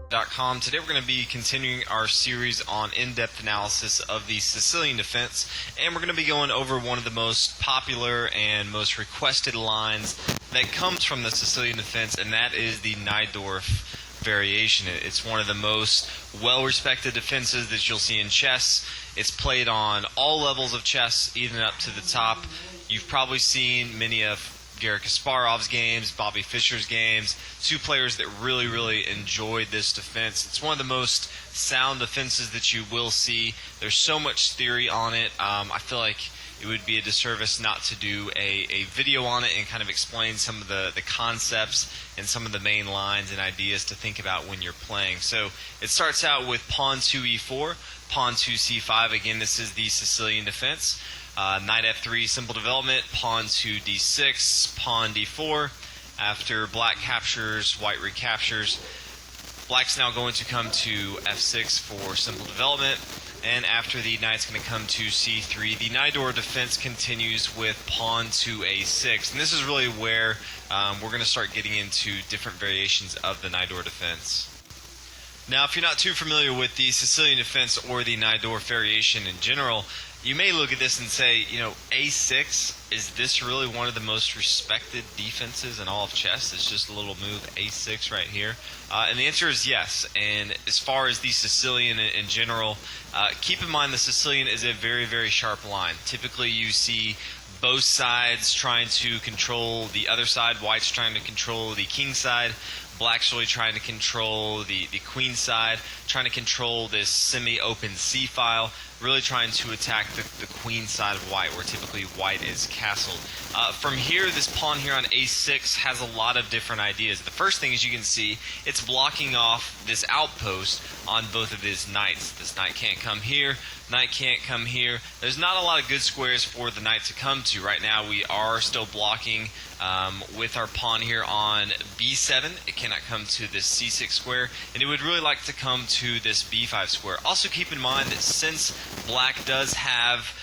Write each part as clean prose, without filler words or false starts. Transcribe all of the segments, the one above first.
Com. Today we're going to be continuing our series on in-depth analysis of the Sicilian defense, and we're going to be going over one of the most popular and most requested lines that comes from the Sicilian defense, and that is the Najdorf Variation. It's one of the most well-respected defenses that you'll see in chess. It's played on all levels of chess, even up to the top. You've probably seen many of Garry Kasparov's games, Bobby Fischer's games, two players that really enjoyed this defense. It's one of the most sound defenses that you will see. There's so much theory on it. I feel like it would be a disservice not to do a video on it and kind of explain some of the concepts and some of the main lines and ideas to think about when you're playing. So it starts out with pawn 2 e4, pawn 2 c5. Again, this is the Sicilian defense. Knight f3, simple development, pawn 2 d6, pawn d4. After black captures, white recaptures. Black's now going to come to f6 for simple development, and after the knight's going to come to c3. The Najdorf defense continues with pawn to a6, and this is really where we're going to start getting into different variations of the Najdorf defense. Now, if you're not too familiar with the Sicilian defense or the Najdorf variation in general, you may look at this and say, you know, a6, is this really one of the most respected defenses in all of chess? It's just a little move, a6 right here. And the answer is yes. And as far as the Sicilian in general, keep in mind the Sicilian is a very sharp line. Typically you see both sides trying to control the other side. White's trying to control the king side. Black's really trying to control the queen side, trying to control this semi-open c file, really trying to attack the queen side of white, where typically white is castled. From here, this pawn here on a6 has a lot of different ideas. The first thing, as you can see, it's blocking off this outpost on both of his knights. This knight can't come here, knight can't come here. There's not a lot of good squares for the knight to come to. Right now we are still blocking with our pawn here on b7. It cannot come to this c6 square, and it would really like to come to this b5 square. Also keep in mind that since black does have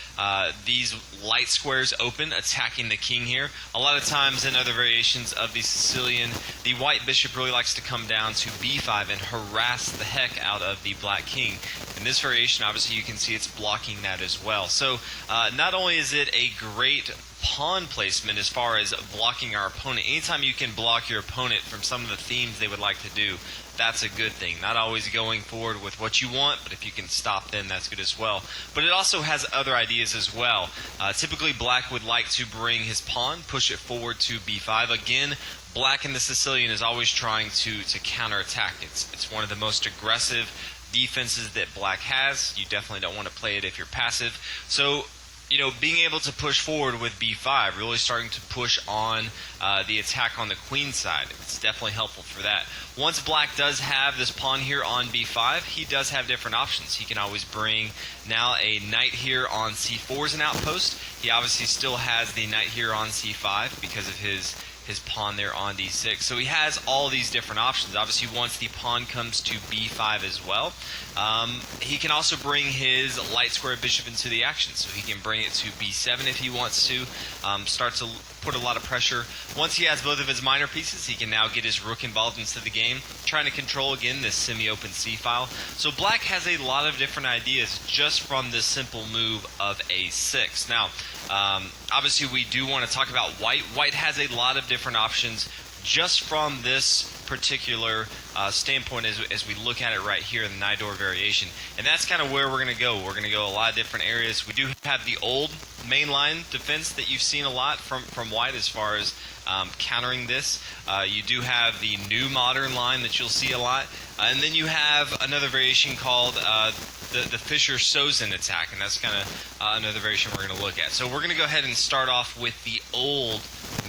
these light squares open, attacking the king here, a lot of times in other variations of the Sicilian, the white bishop really likes to come down to b5 and harass the heck out of the black king. In this variation, obviously you can see it's blocking that as well. So not only is it a great pawn placement as far as blocking our opponent, anytime you can block your opponent from some of the themes they would like to do, that's a good thing. Not always going forward with what you want, but if you can stop them, that's good as well. But it also has other ideas as well. Typically black would like to bring his pawn, push it forward to b5. Again, black in the Sicilian is always trying to counterattack. It's one of the most aggressive defenses that black has. You definitely don't want to play it if you're passive. So, you know, being able to push forward with b5, really starting to push on the attack on the queen side, it's definitely helpful for that. Once black does have this pawn here on b5, he does have different options. He can always bring now a knight here on c4 as an outpost. He obviously still has the knight here on c5 because of his pawn there on d6. So he has all these different options. Obviously, once the pawn comes to b5 as well, he can also bring his light square bishop into the action. So he can bring it to b7 if he wants to, start to put a lot of pressure. Once he has both of his minor pieces, he can now get his rook involved into the game, trying to control, again, this semi-open c-file. So black has a lot of different ideas just from this simple move of a6. Now, obviously we do want to talk about white. White has a lot of different options just from this particular standpoint as we look at it right here in the Najdorf variation. And that's kind of where we're going to go. We're going to go a lot of different areas. We do have the old mainline defense that you've seen a lot from white as far as countering this. You do have the new modern line that you'll see a lot. And then you have another variation called the Fischer Sosin attack, and that's kind of another variation we're going to look at. So we're going to go ahead and start off with the old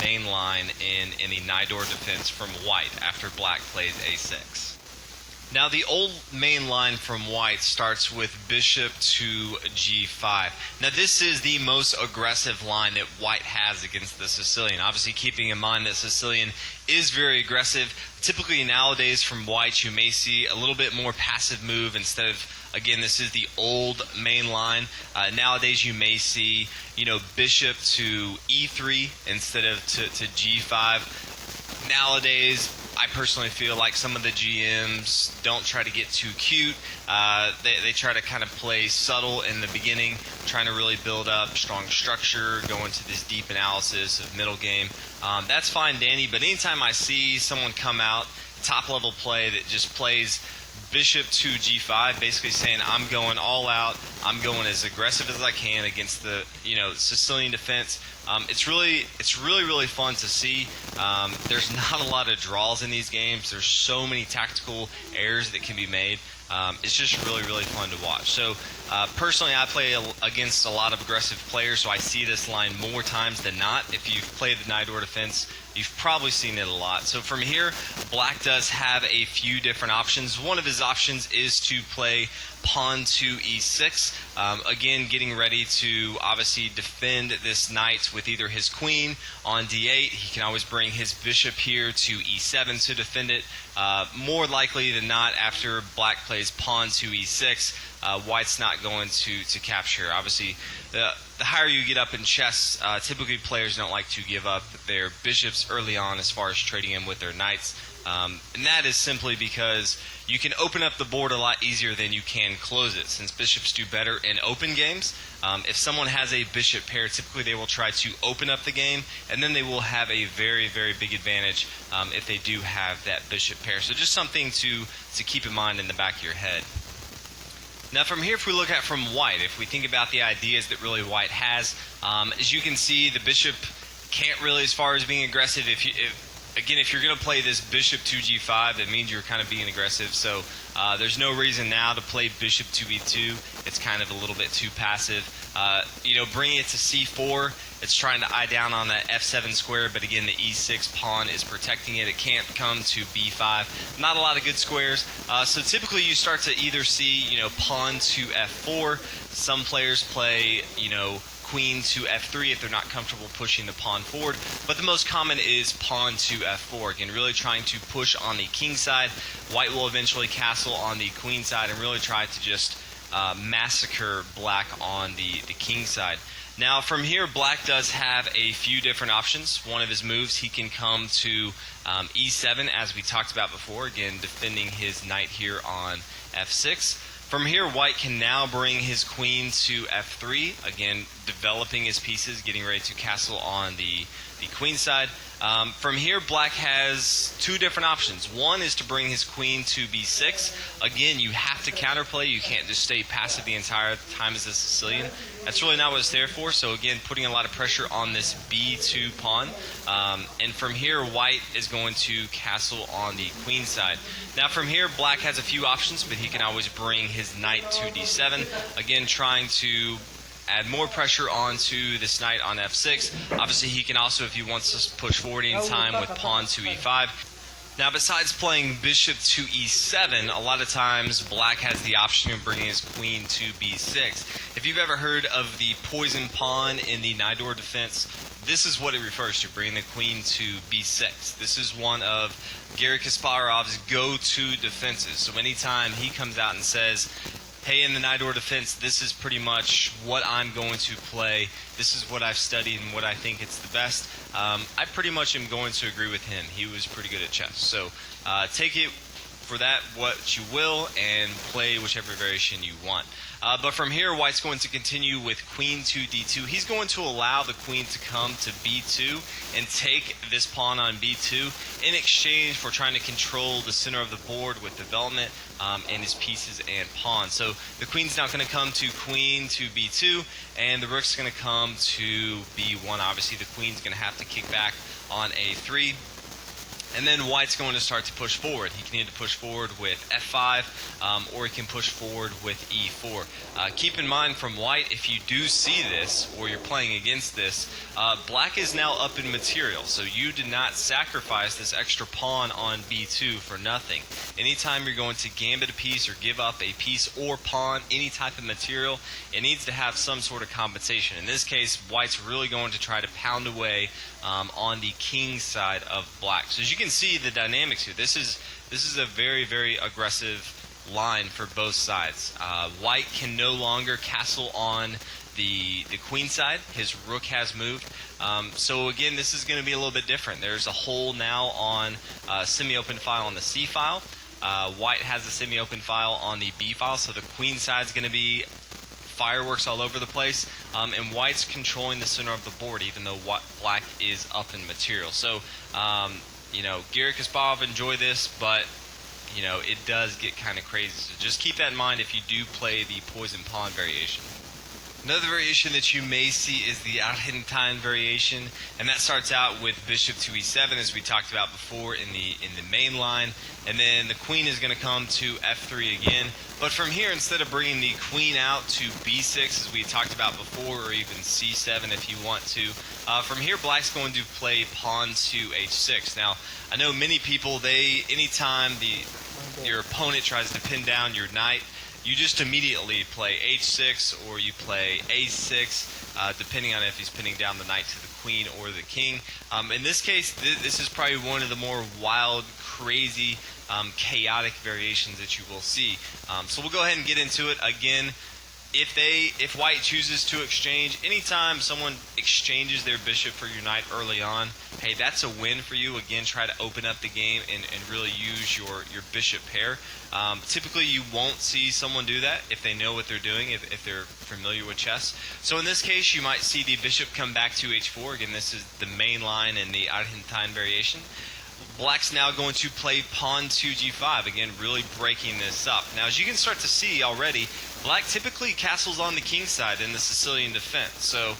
main line in the Najdorf defense from white after black plays a6. Now the old main line from white starts with bishop to g5. Now this is the most aggressive line that white has against the Sicilian. Obviously keeping in mind that Sicilian is very aggressive. Typically nowadays from white you may see a little bit more passive move instead of, again, this is the old main line. Nowadays you may see, bishop to e3 instead of to g5. Nowadays I personally feel like some of the GMs don't try to get too cute. They try to kind of play subtle in the beginning, trying to really build up strong structure, go into this deep analysis of middle game. That's fine, Danny, but anytime I see someone come out, top level play that just plays bishop to g5, basically saying I'm going all out, I'm going as aggressive as I can against the Sicilian defense. It's really fun to see. There's not a lot of draws in these games. There's so many tactical errors that can be made. It's just really fun to watch. So personally, I play against a lot of aggressive players, so I see this line more times than not. If you've played the Najdorf defense, you've probably seen it a lot. So from here, Black does have a few different options. One of his options is to play pawn to e6. Again, getting ready to obviously defend this knight with either his queen on d8. He can always bring his bishop here to e7 to defend it. More likely than not, after Black plays pawn to e6, White's not going to capture. Obviously, the higher you get up in chess, typically players don't like to give up their bishops early on as far as trading them with their knights. And that is simply because you can open up the board a lot easier than you can close it, since bishops do better in open games. If someone has a bishop pair, typically they will try to open up the game, and then they will have a very big advantage if they do have that bishop pair. So just something to keep in mind in the back of your head. Now from here, if we look at from White, if we think about the ideas that really White has, as you can see, the bishop can't really, as far as being aggressive, if you're going to play this bishop to g5, that means you're kind of being aggressive. So there's no reason now to play bishop to e2. It's kind of a little bit too passive. Bringing it to c4, it's trying to eye down on that f7 square, but again, the e6 pawn is protecting it. It can't come to b5. Not a lot of good squares. So typically you start to either see, pawn to f4. Some players play, queen to f3 if they're not comfortable pushing the pawn forward, but the most common is pawn to f4. Again, really trying to push on the king side. White will eventually castle on the queen side and really try to just massacre Black on the king side. Now from here, Black does have a few different options. One of his moves, he can come to e7, as we talked about before, again defending his knight here on f6. From here, White can now bring his queen to f3, again developing his pieces, getting ready to castle on the queen side. From here, Black has two different options. One is to bring his queen to b6. Again, you have to counterplay. You can't just stay passive the entire time as a Sicilian. That's really not what it's there for. So again, putting a lot of pressure on this b2 pawn. And from here, White is going to castle on the queen side. Now from here, Black has a few options, but he can always bring his knight to d7. Again, trying to add more pressure onto this knight on f6. Obviously, he can also, if he wants to push forward any time, with pawn to e5. Now, besides playing bishop to e7, a lot of times Black has the option of bringing his queen to b6. If you've ever heard of the poison pawn in the Najdorf defense, this is what it refers to, bringing the queen to b6. This is one of Garry Kasparov's go-to defenses. So anytime he comes out and says, hey, in the Najdorf defense, this is pretty much what I'm going to play. This is what I've studied and what I think it's the best. I pretty much am going to agree with him. He was pretty good at chess. So take it for that what you will and play whichever variation you want. But from here, White's going to continue with queen to d2. He's going to allow the queen to come to b2 and take this pawn on b2 in exchange for trying to control the center of the board with development and his pieces and pawns. So the queen's now going to come to queen to b2, and the rook's going to come to b1. Obviously, the queen's going to have to kick back on a3. And then White's going to start to push forward. He can either push forward with f5 or he can push forward with e4. Keep in mind from White, if you do see this or you're playing against this, Black is now up in material. So you did not sacrifice this extra pawn on b2 for nothing. Anytime you're going to gambit a piece or give up a piece or pawn, any type of material, it needs to have some sort of compensation. In this case, White's really going to try to pound away on the king side of Black. So as you can see the dynamics here, this is a very aggressive line for both sides. White can no longer castle on the queen side. His rook has moved. So again, this is going to be a little bit different. There's a hole now on semi-open file on the C file. White has a semi-open file on the B file, so the queen side is going to be fireworks all over the place, and White's controlling the center of the board, even though Black is up in material. So, you know, Garry Kasparov, enjoy this, but you know, it does get kind of crazy. So just keep that in mind if you do play the poison pawn variation. Another variation that you may see is the Argentine variation, and that starts out with bishop to e7, as we talked about before in the main line, and then the queen is going to come to f3 again. But from here, instead of bringing the queen out to b6, as we talked about before, or even c7 if you want to, from here Black's going to play pawn to h6. Now, I know many people, anytime your opponent tries to pin down your knight, you just immediately play h6 or you play a6, depending on if he's pinning down the knight to the queen or the king. In this case, this is probably one of the more wild, crazy, chaotic variations that you will see. So we'll go ahead and get into it. Again, if White chooses to exchange, anytime someone exchanges their bishop for your knight early on, hey, that's a win for you. Again, try to open up the game and really use your bishop pair. Typically, you won't see someone do that if they know what they're doing, if they're familiar with chess. So in this case, you might see the bishop come back to h4. Again, this is the main line in the Argentine variation. Black's now going to play pawn to g5, again really breaking this up. Now, as you can start to see already, Black typically castles on the king side in the Sicilian defense. So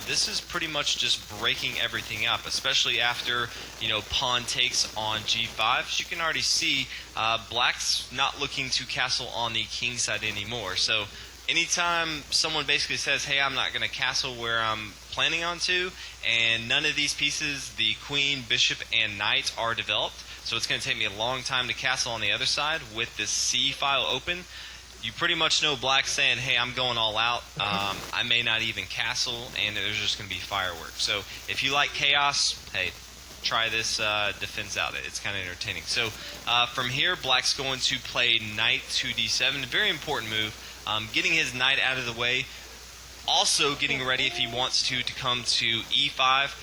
this is pretty much just breaking everything up, especially after, you know, pawn takes on g5. As you can already see, Black's not looking to castle on the king side anymore. So anytime someone basically says, hey, I'm not going to castle where I'm planning on to, and none of these pieces, the queen, bishop, and knight, are developed, so it's going to take me a long time to castle on the other side with this C file open, you pretty much know Black's saying, hey, I'm going all out, I may not even castle, and there's just going to be fireworks. So if you like chaos, hey, try this defense out. It's kind of entertaining. So from here, Black's going to play knight to d7, a very important move, getting his knight out of the way, also getting ready if he wants to come to e5,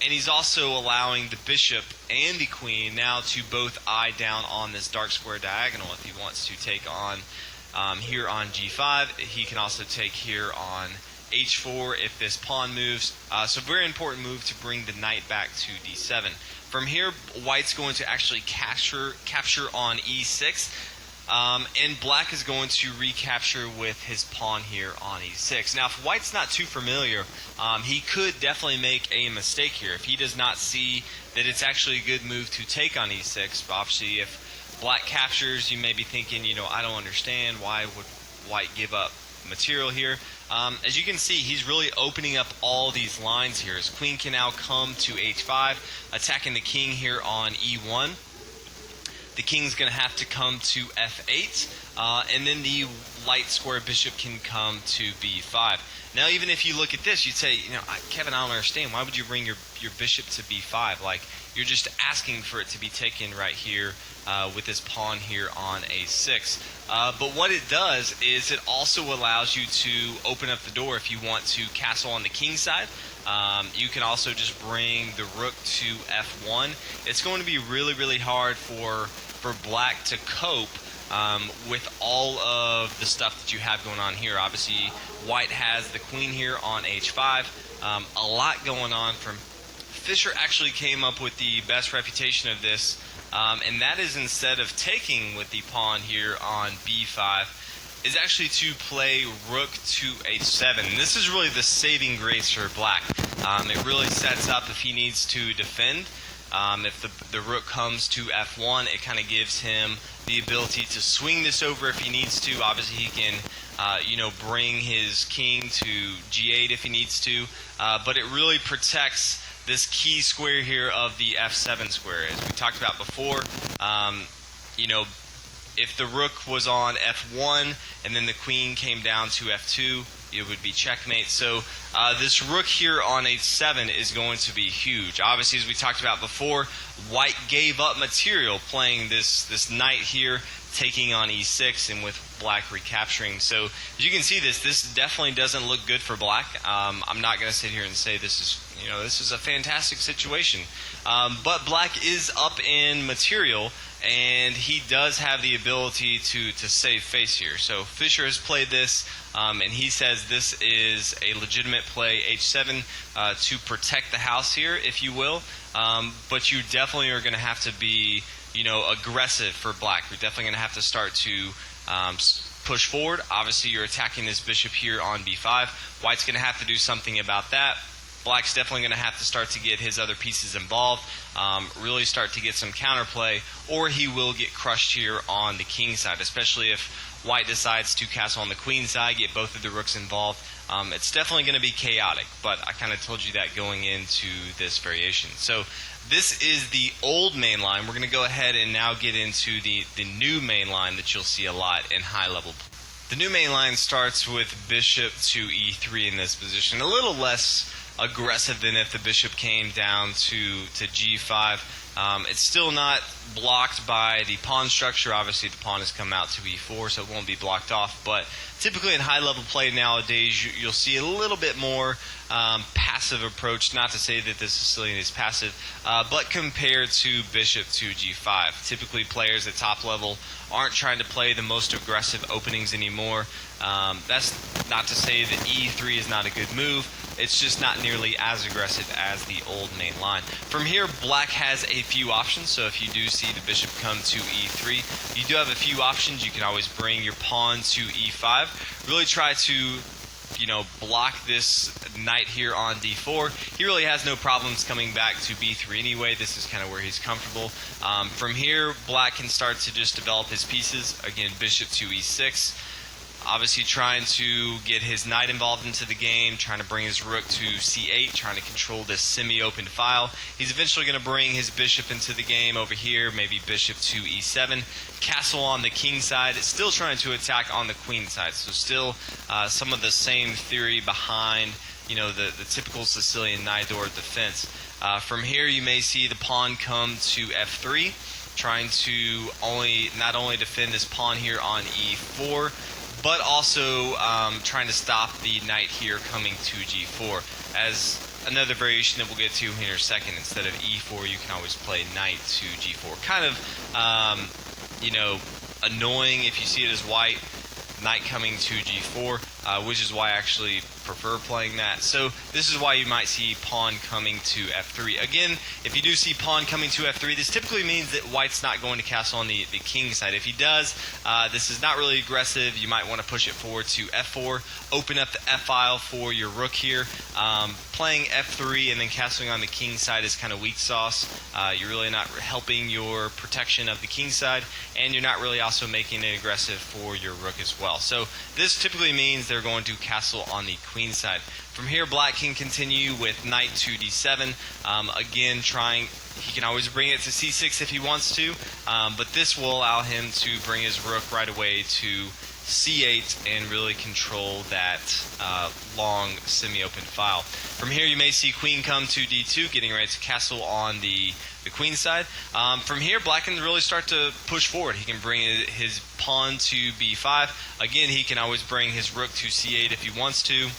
and he's also allowing the bishop and the queen now to both eye down on this dark square diagonal. If he wants to take on here on g5, he can also take here on h4 if this pawn moves. So very important move to bring the knight back to d7. From here, White's going to actually capture on e6. And Black is going to recapture with his pawn here on e6. Now, if White's not too familiar, he could definitely make a mistake here. If he does not see that it's actually a good move to take on e6, obviously if Black captures, you may be thinking, you know, I don't understand, why would White give up material here? As you can see, he's really opening up all these lines here. His queen can now come to h5, attacking the king here on e1. The king's going to have to come to f8, and then the light square bishop can come to b5. Now, even if you look at this, you'd say, you know, Kevin, I don't understand. Why would you bring your bishop to b5? Like, you're just asking for it to be taken right here with this pawn here on a6. But what it does is it also allows you to open up the door if you want to castle on the king side. You can also just bring the rook to f1. It's going to be really, really hard for Black to cope with all of the stuff that you have going on here. Obviously, White has the queen here on h5. A lot going on. Fischer actually came up with the best refutation of this, and that is, instead of taking with the pawn here on b5, is actually to play rook to h7. And this is really the saving grace for Black. It really sets up if he needs to defend. If the rook comes to f1, it kind of gives him the ability to swing this over if he needs to. Obviously, he can bring his king to g8 if he needs to. But it really protects this key square here of the f7 square. As we talked about before, if the rook was on f1 and then the queen came down to f2, it would be checkmate. So this rook here on h7 is going to be huge. Obviously, as we talked about before, White gave up material playing this knight here taking on e6 and with black recapturing. So as you can see, this definitely doesn't look good for black. I'm not going to sit here and say this is a fantastic situation, but black is up in material, and he does have the ability to save face here. So Fischer has played this, and he says this is a legitimate play, h7, to protect the house here, if you will. But you definitely are going to have to be, aggressive for black. You're definitely going to have to start to push forward. Obviously, you're attacking this bishop here on b5. White's going to have to do something about that. Black's definitely going to have to start to get his other pieces involved, really start to get some counterplay, or he will get crushed here on the king side, especially if white decides to castle on the queen side, get both of the rooks involved. It's definitely going to be chaotic, but I kind of told you that going into this variation. So this is the old main line. We're going to go ahead and now get into the new main line that you'll see a lot in high level. The new main line starts with bishop to e3 in this position, a little less aggressive than if the bishop came down to g5. It's still not blocked by the pawn structure. Obviously the pawn has come out to e4, so it won't be blocked off, but typically in high level play nowadays you'll see a little bit more passive approach. Not to say that the Sicilian is passive, but compared to bishop to g5, typically players at top level aren't trying to play the most aggressive openings anymore. That's not to say that e3 is not a good move. It's just not nearly as aggressive as the old main line. From here, black has a few options. So if you do see the bishop come to e3, you do have a few options. You can always bring your pawn to e5. Really try to block this knight here on d4. He really has no problems coming back to b3 anyway. This is kind of where he's comfortable. From here, black can start to just develop his pieces. Again, bishop to e6. Obviously trying to get his knight involved into the game, trying to bring his rook to c8, trying to control this semi-open file. He's eventually going to bring his bishop into the game over here, maybe bishop to e7. Castle on the king side, still trying to attack on the queen side. So still some of the same theory behind the typical Sicilian Najdorf defense. From here you may see the pawn come to f3, trying to not only defend this pawn here on e4, but also trying to stop the knight here coming to g4. As another variation that we'll get to here in a second, instead of e4, you can always play knight to g4. Kind of, annoying if you see it as white, knight coming to g4, which is why I actually prefer playing that. So this is why you might see pawn coming to f3. Again, if you do see pawn coming to f3, this typically means that white's not going to castle on the king side. If he does, this is not really aggressive. You might want to push it forward to f4, open up the f-file for your rook here. Playing f3 and then castling on the king side is kind of weak sauce. You're really not helping your protection of the king side, and you're not really also making it aggressive for your rook as well. So this typically means they're going to castle on the queen side. From here, black can continue with knight to d7. Again, he can always bring it to c6 if he wants to, but this will allow him to bring his rook right away to c8 and really control that long semi-open file. From here, you may see queen come to d2, getting ready to castle on the queen side. From here, black can really start to push forward. He can bring his pawn to b5. Again, he can always bring his rook to c8 if he wants to.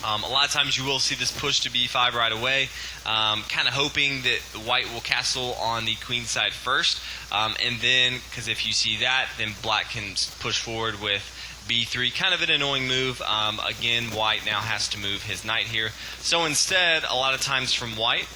A lot of times you will see this push to b5 right away, kind of hoping that the white will castle on the queen side first, and then, because if you see that, then black can push forward with b3, kind of an annoying move. Again, white now has to move his knight here. So instead, a lot of times from white,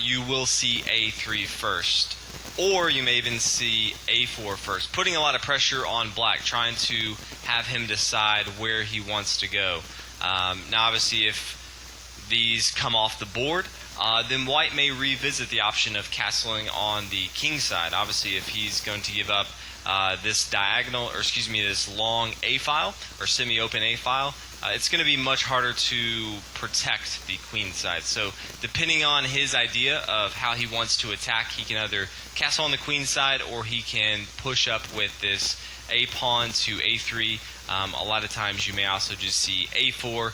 you will see a3 first, or you may even see a4 first, putting a lot of pressure on black, trying to have him decide where he wants to go. Now obviously if these come off the board, then white may revisit the option of castling on the king side. Obviously if he's going to give up this this long a-file or semi-open a-file, it's going to be much harder to protect the queen side. So depending on his idea of how he wants to attack, he can either castle on the queen side or he can push up with this a pawn to a3. A lot of times you may also just see a4,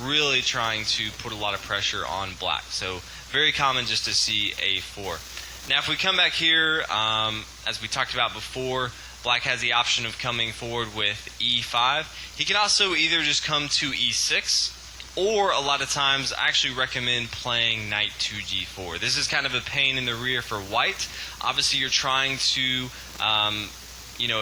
really trying to put a lot of pressure on black. So very common just to see a4. Now if we come back here, as we talked about before, black has the option of coming forward with e5. He can also either just come to e6, or a lot of times I actually recommend playing knight to g4. This is kind of a pain in the rear for white. Obviously you're trying to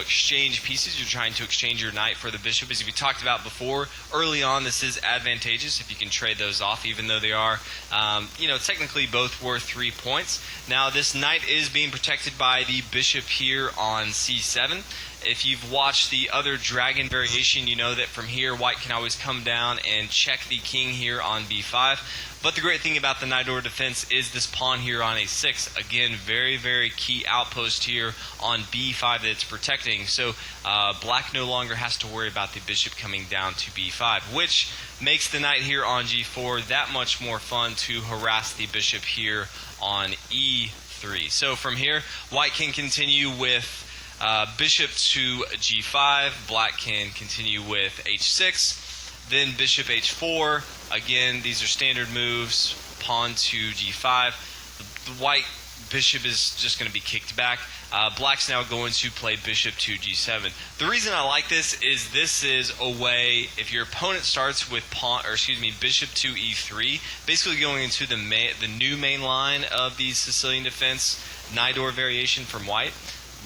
exchange pieces. You're trying to exchange your knight for the bishop. As we talked about before, early on this is advantageous if you can trade those off, even though they are technically both worth 3 points. Now this knight is being protected by the bishop here on c7. If you've watched the other dragon variation, you know that from here white can always come down and check the king here on b5. But the great thing about the Najdorf defense is this pawn here on a6. Again, very, very key outpost here on b5 that it's protecting. So black no longer has to worry about the bishop coming down to b5, which makes the knight here on g4 that much more fun to harass the bishop here on e3. So from here, white can continue with bishop to g5, black can continue with h6, then bishop h4. Again, these are standard moves. Pawn to g5. The white bishop is just going to be kicked back. Black's now going to play bishop to g7. The reason I like this is a way, if your opponent starts with bishop to e3, basically going into the new main line of the Sicilian defense Najdorf variation from white,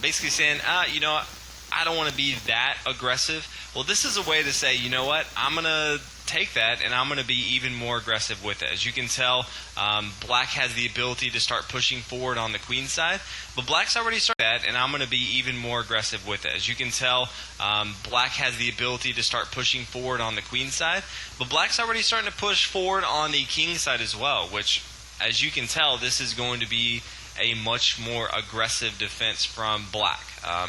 basically saying, I don't want to be that aggressive. Well, this is a way to say, you know what, I'm going to take that and I'm going to be even more aggressive with it. As you can tell, black has the ability to start pushing forward on the queen side, but black's already started that and I'm going to be even more aggressive with it. As you can tell, black has the ability to start pushing forward on the queen side, but black's already starting to push forward on the king side as well, which, as you can tell, this is going to be a much more aggressive defense from black.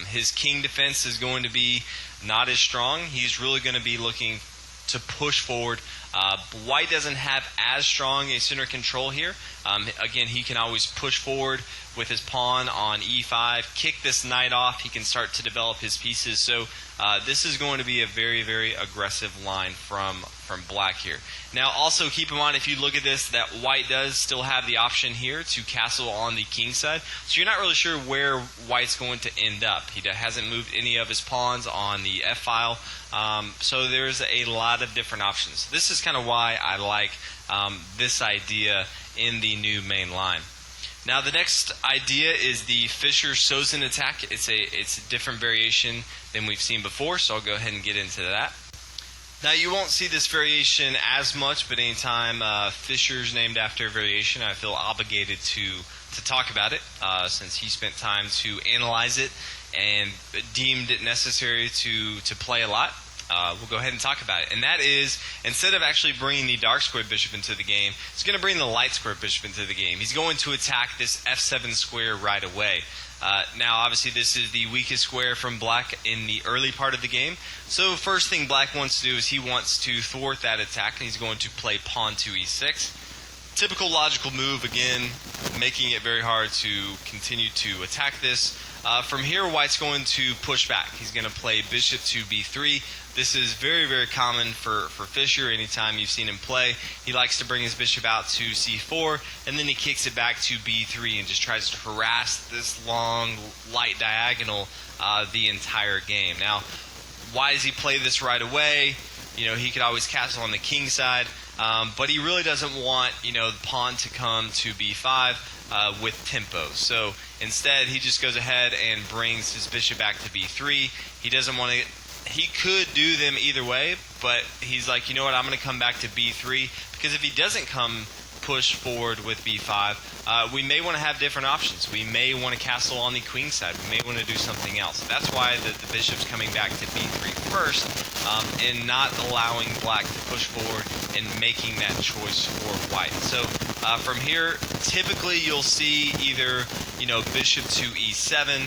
His king defense is going to be not as strong. He's really going to be looking to push forward. White doesn't have as strong a center control here. Again, he can always push forward with his pawn on e5, kick this knight off. He can start to develop his pieces. So this is going to be a very, very aggressive line from black here. Now also keep in mind, if you look at this, that white does still have the option here to castle on the king side. So you're not really sure where white's going to end up. He hasn't moved any of his pawns on the f file. So there's a lot of different options. This is kind of why I like this idea in the new main line. Now the next idea is the Fischer Sosin attack. It's a different variation than we've seen before, so I'll go ahead and get into that. Now you won't see this variation as much, but anytime Fischer's named after a variation, I feel obligated to talk about it, since he spent time to analyze it and deemed it necessary to play a lot. We'll go ahead and talk about it. And that is, instead of actually bringing the dark squared bishop into the game, he's going to bring the light squared bishop into the game. He's going to attack this f7 square right away. Now, obviously, this is the weakest square from black in the early part of the game. So first thing black wants to do is he wants to thwart that attack, and he's going to play pawn to e6. Typical logical move, again, making it very hard to continue to attack this. From here, white's going to push back. He's going to play bishop to b3. This is very, very common for Fischer. Anytime you've seen him play, he likes to bring his bishop out to c4, and then he kicks it back to b3 and just tries to harass this long, light diagonal the entire game. Now, why does he play this right away? He could always castle on the king side, but he really doesn't want, the pawn to come to b5 with tempo. So instead, he just goes ahead and brings his bishop back to b3. He doesn't want to. He could do them either way, but he's like, you know what, I'm going to come back to b3, because if he doesn't push forward with b5, we may want to have different options. We may want to castle on the queen side. We may want to do something else. That's why the bishop's coming back to b3 first, and not allowing black to push forward and making that choice for white. So from here, typically you'll see either bishop to e7.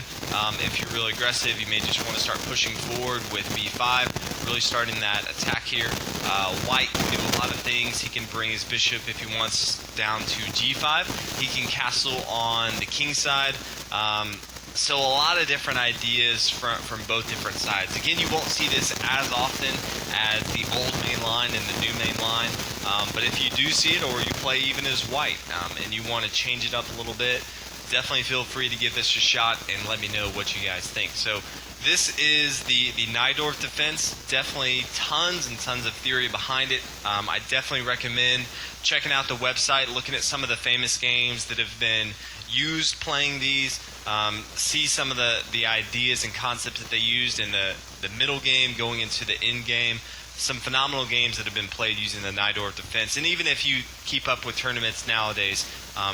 If you're really aggressive, you may just want to start pushing forward with b5, really starting that attack here. White can do a lot of things. He can bring his bishop, if he wants, down to g5. He can castle on the king side. So a lot of different ideas from both different sides. Again, you won't see this as often as the old main line and the new main line, but if you do see it, or you play even as white, and you want to change it up a little bit, definitely feel free to give this a shot and let me know what you guys think. So this is the Najdorf defense. Definitely tons and tons of theory behind it. I definitely recommend checking out the website, looking at some of the famous games that have been used playing these, see some of the ideas and concepts that they used in the middle game going into the end game. Some phenomenal games that have been played using the Najdorf defense. And even if you keep up with tournaments nowadays,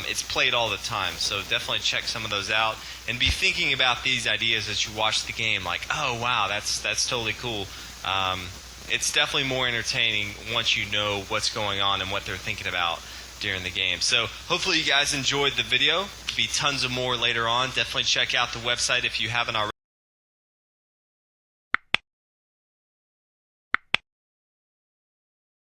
it's played all the time. So definitely check some of those out and be thinking about these ideas as you watch the game. Like, oh wow, that's totally cool. It's definitely more entertaining once you know what's going on and what they're thinking about during the game. So hopefully you guys enjoyed the video. Be tons of more later on. Definitely check out the website if you haven't already.